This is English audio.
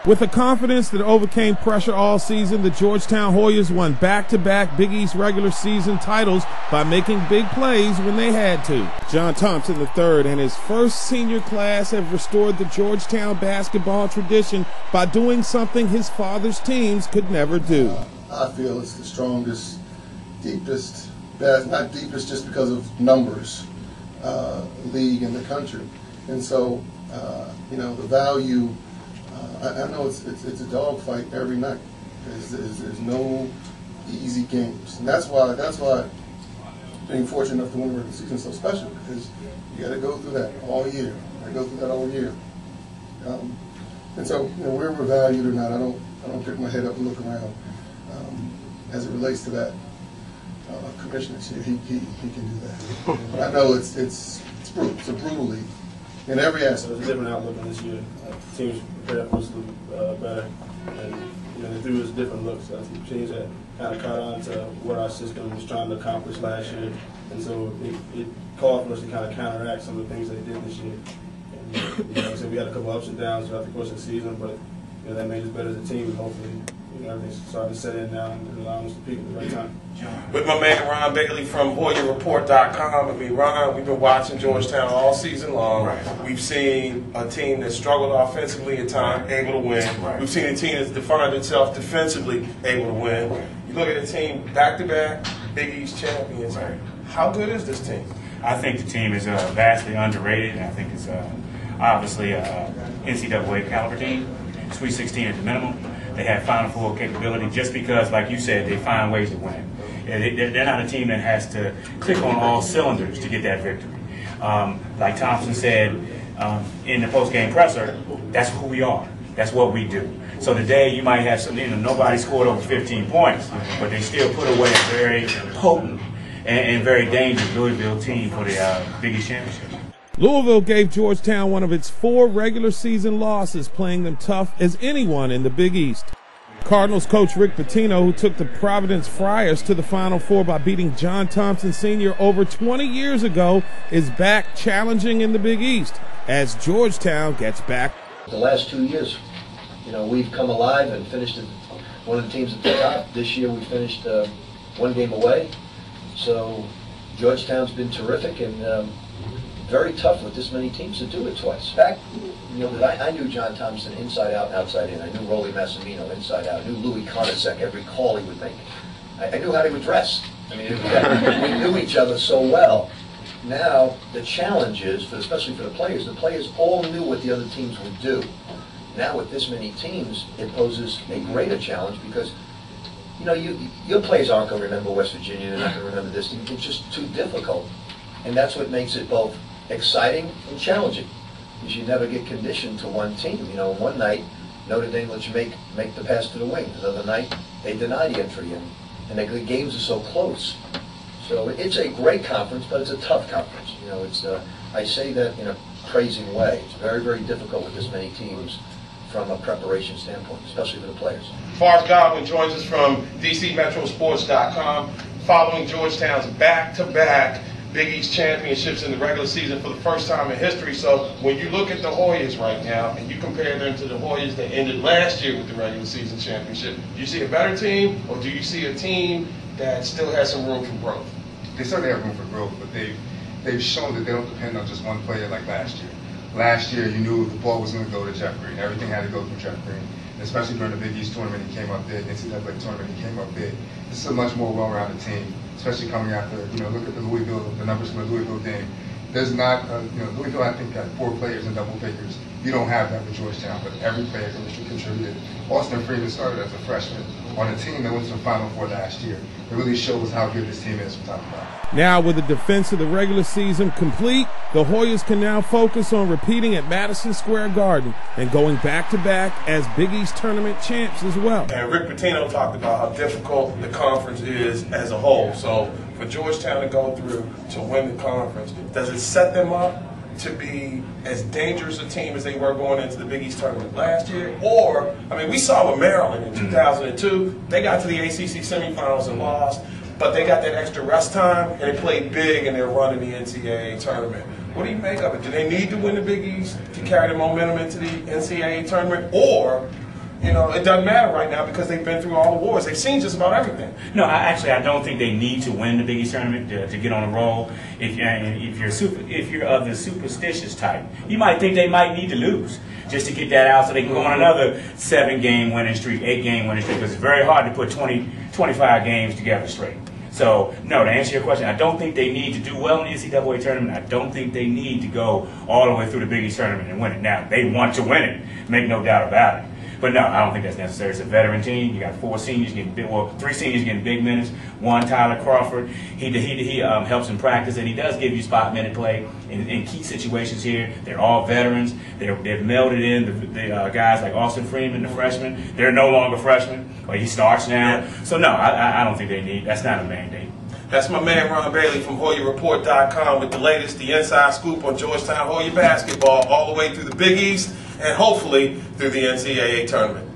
With a confidence that overcame pressure all season, the Georgetown Hoyas won back-to-back Big East regular season titles by making big plays when they had to. John Thompson III and his first senior class have restored the Georgetown basketball tradition by doing something his father's teams could never do. I feel it's the strongest, deepest, not deepest just because of numbers, league in the country. And so, the value, I know it's a dogfight every night. There's no easy games, and that's why being fortunate enough to win the regular season is so special, because you got to go through that all year. And so, where we're valued or not, I don't pick my head up and look around. As it relates to that, commissioner here, he can do that. But I know it's brutal. It's a brutal league in every aspect. There's a different outlook on this year. Teams prepared for us to do better, and they threw us different looks. Teams that kind of caught on to what our system was trying to accomplish last year, and so it called for us to kind of counteract some of the things they did this year. And, so we had a couple ups and downs throughout the course of the season, but that made us better as a team. And hopefully, everything's starting to set in now and allowing us to peak at the right time. With my man Ron Bailey from HoyerReport.com. Ron, we've been watching Georgetown all season long. Right. We've seen a team that struggled offensively at times, able to win. Right. We've seen a team that's defined itself defensively, able to win. Right. You look at a team back-to-back Big East champions. Right. How good is this team? I think the team is vastly underrated, and I think it's obviously a NCAA caliber team. Sweet 16 at the minimum. They have Final Four capability just because, like you said, they find ways to win. They're not a team that has to click on all cylinders to get that victory. Like Thompson said in the post-game presser, that's who we are. That's what we do. So today you might have something, nobody scored over 15 points, but they still put away a very potent and very dangerous Louisville team for the Big East Championship. Louisville gave Georgetown one of its 4 regular season losses, playing them tough as anyone in the Big East. Cardinals coach Rick Pitino, who took the Providence Friars to the Final Four by beating John Thompson Sr. over 20 years ago, is back challenging in the Big East as Georgetown gets back. The last 2 years, we've come alive and finished one of the teams at the top. This year we finished 1 game away. So Georgetown's been terrific and very tough with this many teams to do it twice. Back, I knew John Thompson inside out and outside in. I knew Rolly Massimino inside out. I knew Louis Conasec, every call he would make. I knew how he would dress. I mean, we knew each other so well. Now, the challenge is, especially for the players all knew what the other teams would do. Now, with this many teams, it poses a greater challenge because, your players aren't going to remember West Virginia, they're not going to remember this team. It's just too difficult. And that's what makes it both exciting and challenging, because you never get conditioned to one team. One night Notre Dame lets you make the pass to the wing. The other night they deny the entry, and the games are so close. So it's a great conference, but it's a tough conference. I say that in a praising way. It's very, very difficult with this many teams from a preparation standpoint, especially for the players. Forrest Godwin joins us from DCMetrosports.com, following Georgetown's back-to-back Big East championships in the regular season for the first time in history. So when you look at the Hoyas right now and you compare them to the Hoyas that ended last year with the regular season championship, do you see a better team, or do you see a team that still has some room for growth? They certainly have room for growth, but they've shown that they don't depend on just one player like last year. Last year, you knew the ball was going to go to Jeff Green. Everything had to go through Jeff Green. And especially during the Big East tournament, he came up big. NCAA tournament, he came up big. This is a much more well-rounded team, especially coming after, look at the numbers from the Louisville game. There's not, Louisville, I think, got 4 players in double figures. You don't have that with Georgetown, but every player contributed. Austin Freeman started as a freshman on a team that went to the Final Four last year. It really shows how good this team is from top to bottom. Now, with the defense of the regular season complete, the Hoyas can now focus on repeating at Madison Square Garden and going back-to-back as Big East tournament champs as well. And Rick Pitino talked about how difficult the conference is as a whole. So for Georgetown to go through to win the conference, does it set them up to be as dangerous a team as they were going into the Big East tournament last year? Or, we saw with Maryland in 2002, they got to the ACC semifinals and lost, but they got that extra rest time and they played big and they're running the NCAA tournament. What do you make of it? Do they need to win the Big East to carry the momentum into the NCAA tournament? Or you know, it doesn't matter right now because they've been through all the wars. They've seen just about everything. No, I don't think they need to win the Big East tournament to get on a roll. If you're of the superstitious type, you might think they might need to lose just to get that out so they can go on another 7-game winning streak, 8-game winning streak, because it's very hard to put 20, 25 games together straight. So, no, to answer your question, I don't think they need to do well in the NCAA tournament. I don't think they need to go all the way through the Big East tournament and win it. Now, they want to win it, make no doubt about it. But no, I don't think that's necessary. It's a veteran team. You got 4 seniors getting big, well, 3 seniors getting big minutes. 1, Tyler Crawford. He helps in practice, and he does give you spot minute play in key situations here. They're all veterans. They've melded in the guys like Austin Freeman, the freshman. They're no longer freshmen. Well, he starts now. Yeah. So no, I don't think they need. That's not a mandate. That's my man Ron Bailey from HoyerReport.com with the latest, the inside scoop on Georgetown Hoyer basketball all the way through the Big East and hopefully through the NCAA tournament.